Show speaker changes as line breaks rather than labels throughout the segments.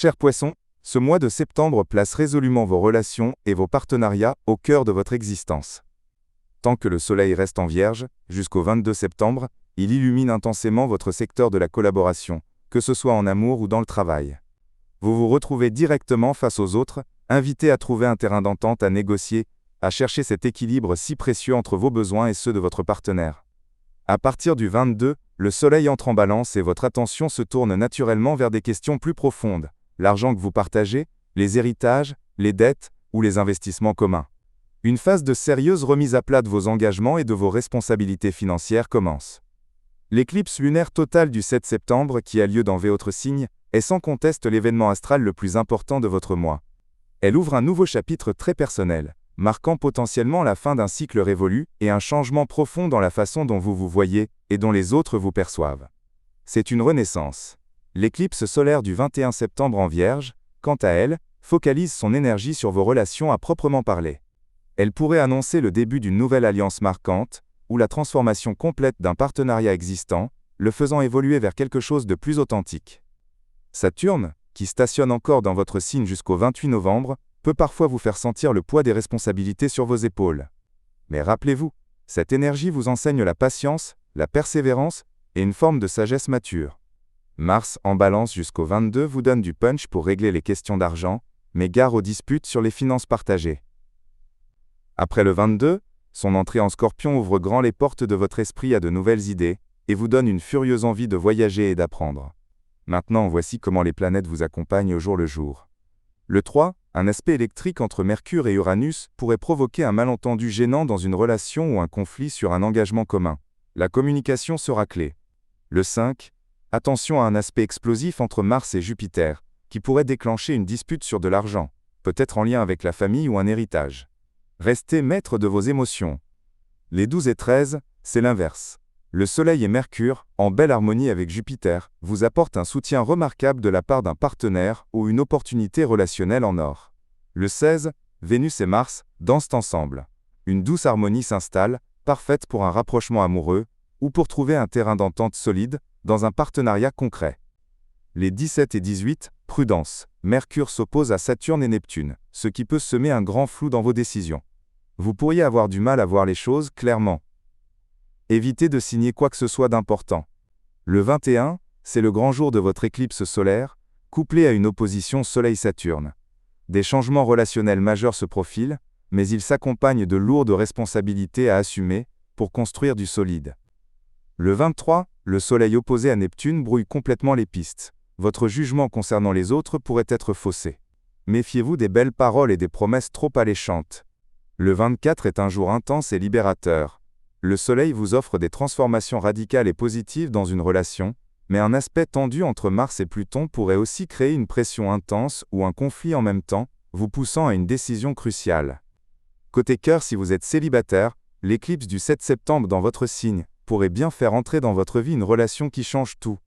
Chers poissons, ce mois de septembre place résolument vos relations et vos partenariats au cœur de votre existence. Tant que le soleil reste en Vierge, jusqu'au 22 septembre, il illumine intensément votre secteur de la collaboration, que ce soit en amour ou dans le travail. Vous vous retrouvez directement face aux autres, invité à trouver un terrain d'entente, à négocier, à chercher cet équilibre si précieux entre vos besoins et ceux de votre partenaire. À partir du 22, le soleil entre en balance et votre attention se tourne naturellement vers des questions plus profondes, l'argent que vous partagez, les héritages, les dettes ou les investissements communs. Une phase de sérieuse remise à plat de vos engagements et de vos responsabilités financières commence. L'éclipse lunaire totale du 7 septembre qui a lieu dans votre signe est sans conteste l'événement astral le plus important de votre mois. Elle ouvre un nouveau chapitre très personnel, marquant potentiellement la fin d'un cycle révolu et un changement profond dans la façon dont vous vous voyez et dont les autres vous perçoivent. C'est une renaissance. L'éclipse solaire du 21 septembre en Vierge, quant à elle, focalise son énergie sur vos relations à proprement parler. Elle pourrait annoncer le début d'une nouvelle alliance marquante, ou la transformation complète d'un partenariat existant, le faisant évoluer vers quelque chose de plus authentique. Saturne, qui stationne encore dans votre signe jusqu'au 28 novembre, peut parfois vous faire sentir le poids des responsabilités sur vos épaules. Mais rappelez-vous, cette énergie vous enseigne la patience, la persévérance et une forme de sagesse mature. Mars en Balance jusqu'au 22 vous donne du punch pour régler les questions d'argent, mais gare aux disputes sur les finances partagées. Après le 22, son entrée en Scorpion ouvre grand les portes de votre esprit à de nouvelles idées, et vous donne une furieuse envie de voyager et d'apprendre. Maintenant, voici comment les planètes vous accompagnent au jour le jour. Le 3, un aspect électrique entre Mercure et Uranus pourrait provoquer un malentendu gênant dans une relation ou un conflit sur un engagement commun. La communication sera clé. Le 5, attention à un aspect explosif entre Mars et Jupiter, qui pourrait déclencher une dispute sur de l'argent, peut-être en lien avec la famille ou un héritage. Restez maître de vos émotions. Les 12 et 13, c'est l'inverse. Le Soleil et Mercure, en belle harmonie avec Jupiter, vous apportent un soutien remarquable de la part d'un partenaire ou une opportunité relationnelle en or. Le 16, Vénus et Mars dansent ensemble. Une douce harmonie s'installe, parfaite pour un rapprochement amoureux, ou pour trouver un terrain d'entente solide, dans un partenariat concret. Les 17 et 18, prudence. Mercure s'oppose à Saturne et Neptune, ce qui peut semer un grand flou dans vos décisions. Vous pourriez avoir du mal à voir les choses clairement. Évitez de signer quoi que ce soit d'important. Le 21, c'est le grand jour de votre éclipse solaire, couplé à une opposition Soleil-Saturne. Des changements relationnels majeurs se profilent, mais ils s'accompagnent de lourdes responsabilités à assumer, pour construire du solide. Le 23, le Soleil opposé à Neptune brouille complètement les pistes. Votre jugement concernant les autres pourrait être faussé. Méfiez-vous des belles paroles et des promesses trop alléchantes. Le 24 est un jour intense et libérateur. Le Soleil vous offre des transformations radicales et positives dans une relation, mais un aspect tendu entre Mars et Pluton pourrait aussi créer une pression intense ou un conflit en même temps, vous poussant à une décision cruciale. Côté cœur, si vous êtes célibataire, l'éclipse du 7 septembre dans votre signe pourrait bien faire entrer dans votre vie une relation qui change tout.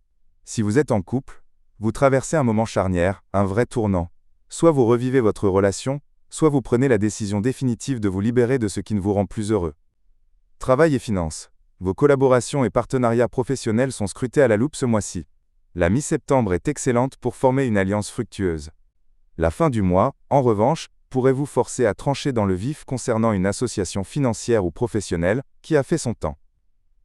Si vous êtes en couple, vous traversez un moment charnière, un vrai tournant. Soit vous revivez votre relation, soit vous prenez la décision définitive de vous libérer de ce qui ne vous rend plus heureux. Travail et finances. Vos collaborations et partenariats professionnels sont scrutés à la loupe ce mois-ci. La mi-septembre est excellente pour former une alliance fructueuse. La fin du mois, en revanche, pourrait vous forcer à trancher dans le vif concernant une association financière ou professionnelle qui a fait son temps.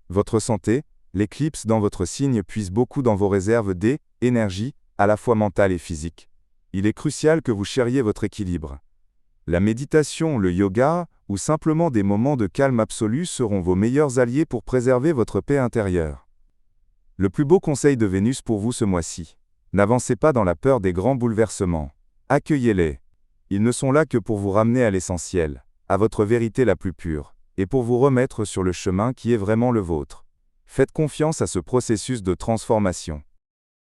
Votre santé, l'éclipse dans votre signe puise beaucoup dans vos réserves d'énergie, à la fois mentale et physique. Il est crucial que vous chériez votre équilibre. La méditation, le yoga, ou simplement des moments de calme absolu seront vos meilleurs alliés pour préserver votre paix intérieure. Le plus beau conseil de Vénus pour vous ce mois-ci. N'avancez pas dans la peur des grands bouleversements. Accueillez-les. Ils ne sont là que pour vous ramener à l'essentiel, à votre vérité la plus pure, et pour vous remettre sur le chemin qui est vraiment le vôtre. Faites confiance à ce processus de transformation.